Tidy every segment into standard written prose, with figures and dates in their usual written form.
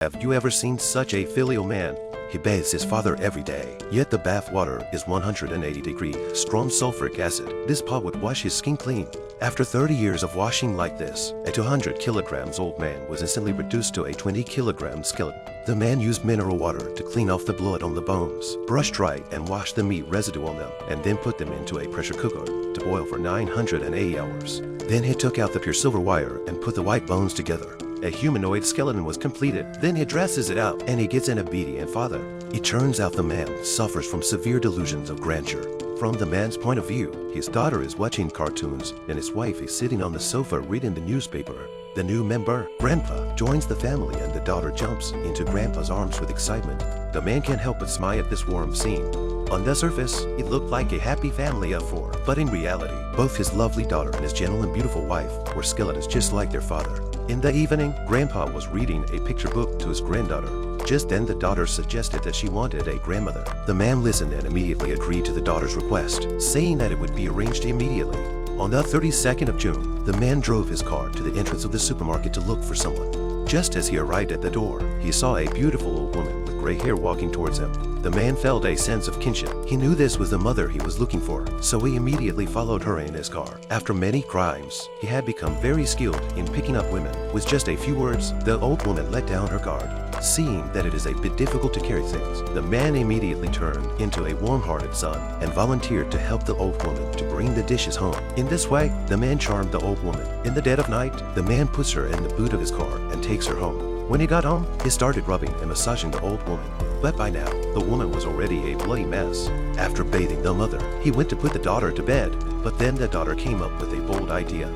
Have you ever seen such a filial man? He bathes his father every day, yet the bath water is 180-degree strong sulfuric acid. This pot would wash his skin clean. After 30 years of washing like this, a 200 kilograms old man was instantly reduced to a 20-kilogram skeleton. The man used mineral water to clean off the blood on the bones, brushed dry and washed the meat residue on them, and then put them into a pressure cooker to boil for 980 hours. Then he took out the pure silver wire and put the white bones together. A humanoid skeleton was completed. Then he dresses it up and he gets an obedient father. It turns out the man suffers from severe delusions of grandeur. From the man's point of view, his daughter is watching cartoons and his wife is sitting on the sofa reading the newspaper. The new member, Grandpa, joins the family and the daughter jumps into Grandpa's arms with excitement. The man can't help but smile at this warm scene. On the surface, it looked like a happy family of four, but in reality, both his lovely daughter and his gentle and beautiful wife were skeletons just like their father. In the evening, Grandpa was reading a picture book to his granddaughter. Just then the daughter suggested that she wanted a grandmother. The man listened and immediately agreed to the daughter's request, saying that it would be arranged immediately. On the 32nd of June, the man drove his car to the entrance of the supermarket to look for someone. Just as he arrived at the door, he saw a beautiful old woman with gray hair walking towards him. The man felt a sense of kinship. He knew this was the mother he was looking for, so he immediately followed her in his car. After many crimes, he had become very skilled in picking up women. With just a few words, the old woman let down her guard. Seeing that it is a bit difficult to carry things, the man immediately turned into a warm-hearted son and volunteered to help the old woman to bring the dishes home. In this way, the man charmed the old woman. In the dead of night, the man puts her in the boot of his car and takes her home. When he got home, he started rubbing and massaging the old woman. But by now, the woman was already a bloody mess. After bathing the mother, he went to put the daughter to bed, but then the daughter came up with a bold idea.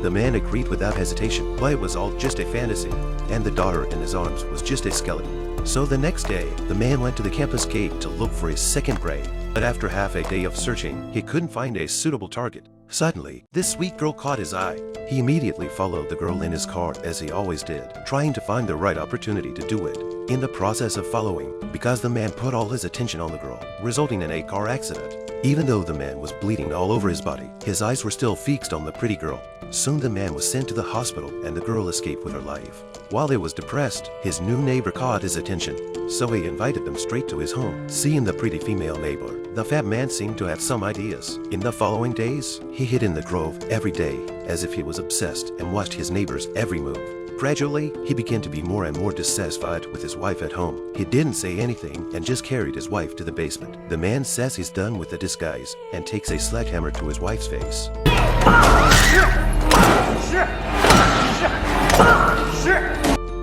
The man agreed without hesitation, but it was all just a fantasy, and the daughter in his arms was just a skeleton. So the next day, the man went to the campus gate to look for his second prey. But after half a day of searching, he couldn't find a suitable target. Suddenly, this sweet girl caught his eye. He immediately followed the girl in his car as he always did, trying to find the right opportunity to do it. In the process of following, because the man put all his attention on the girl, resulting in a car accident. Even though the man was bleeding all over his body, his eyes were still fixed on the pretty girl. Soon the man was sent to the hospital and the girl escaped with her life. While he was depressed, his new neighbor caught his attention, so he invited them straight to his home. Seeing the pretty female neighbor, the fat man seemed to have some ideas. In the following days, he hid in the grove every day as if he was obsessed and watched his neighbor's every move. Gradually, he began to be more and more dissatisfied with his wife at home. He didn't say anything and just carried his wife to the basement. The man says he's done with the disguise and takes a sledgehammer to his wife's face.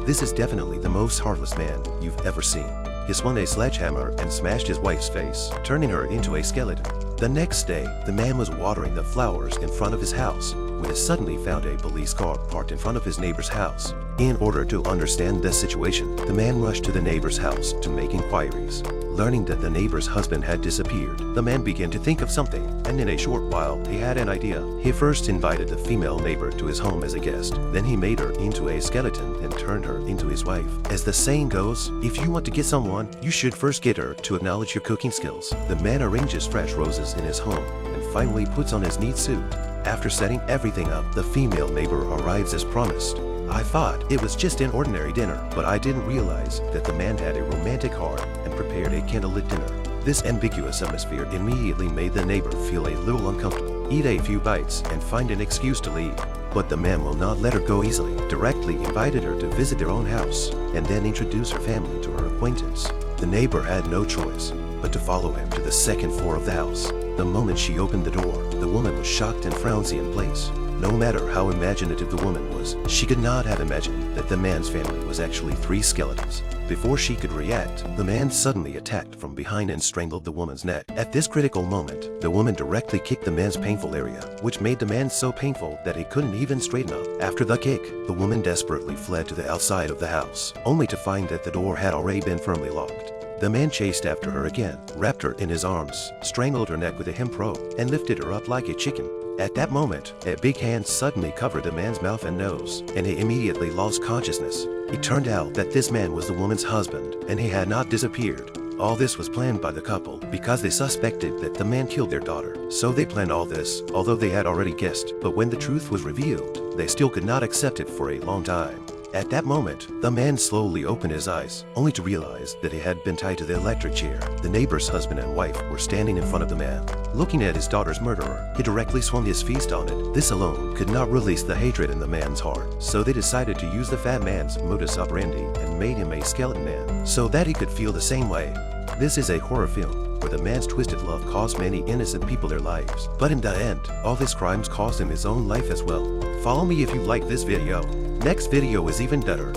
This is definitely the most heartless man you've ever seen. He swung a sledgehammer and smashed his wife's face, turning her into a skeleton. The next day, the man was watering the flowers in front of his house when he suddenly found a police car parked in front of his neighbor's house. In order to understand the situation, the man rushed to the neighbor's house to make inquiries. Learning that the neighbor's husband had disappeared, the man began to think of something, and in a short while, he had an idea. He first invited the female neighbor to his home as a guest. Then he made her into a skeleton and turned her into his wife. As the saying goes, if you want to get someone, you should first get her to acknowledge your cooking skills. The man arranges fresh roses in his home and finally puts on his neat suit. After setting everything up, the female neighbor arrives as promised. I thought it was just an ordinary dinner, but I didn't realize that the man had a romantic heart and prepared a candlelit dinner. This ambiguous atmosphere immediately made the neighbor feel a little uncomfortable, eat a few bites, and find an excuse to leave. But the man will not let her go easily, directly invited her to visit their own house, and then introduce her family to her acquaintance. The neighbor had no choice but to follow him to the second floor of the house. The moment she opened the door, the woman was shocked and frowsy in place. No matter how imaginative the woman was, she could not have imagined that the man's family was actually 3 skeletons. Before she could react, the man suddenly attacked from behind and strangled the woman's neck. At this critical moment, the woman directly kicked the man's painful area, which made the man so painful that he couldn't even straighten up. After the kick, the woman desperately fled to the outside of the house, only to find that the door had already been firmly locked. The man chased after her again, wrapped her in his arms, strangled her neck with a hemp rope, and lifted her up like a chicken. At that moment, a big hand suddenly covered the man's mouth and nose, and he immediately lost consciousness. It turned out that this man was the woman's husband, and he had not disappeared. All this was planned by the couple because they suspected that the man killed their daughter. So they planned all this, although they had already guessed. But when the truth was revealed, they still could not accept it for a long time. At that moment, the man slowly opened his eyes, only to realize that he had been tied to the electric chair. The neighbor's husband and wife were standing in front of the man. Looking at his daughter's murderer, he directly swung his fist on it. This alone could not release the hatred in the man's heart, so they decided to use the fat man's modus operandi and made him a skeleton man, so that he could feel the same way. This is a horror film where the man's twisted love cost many innocent people their lives. But in the end, all his crimes cost him his own life as well. Follow me if you like this video. Next video is even better.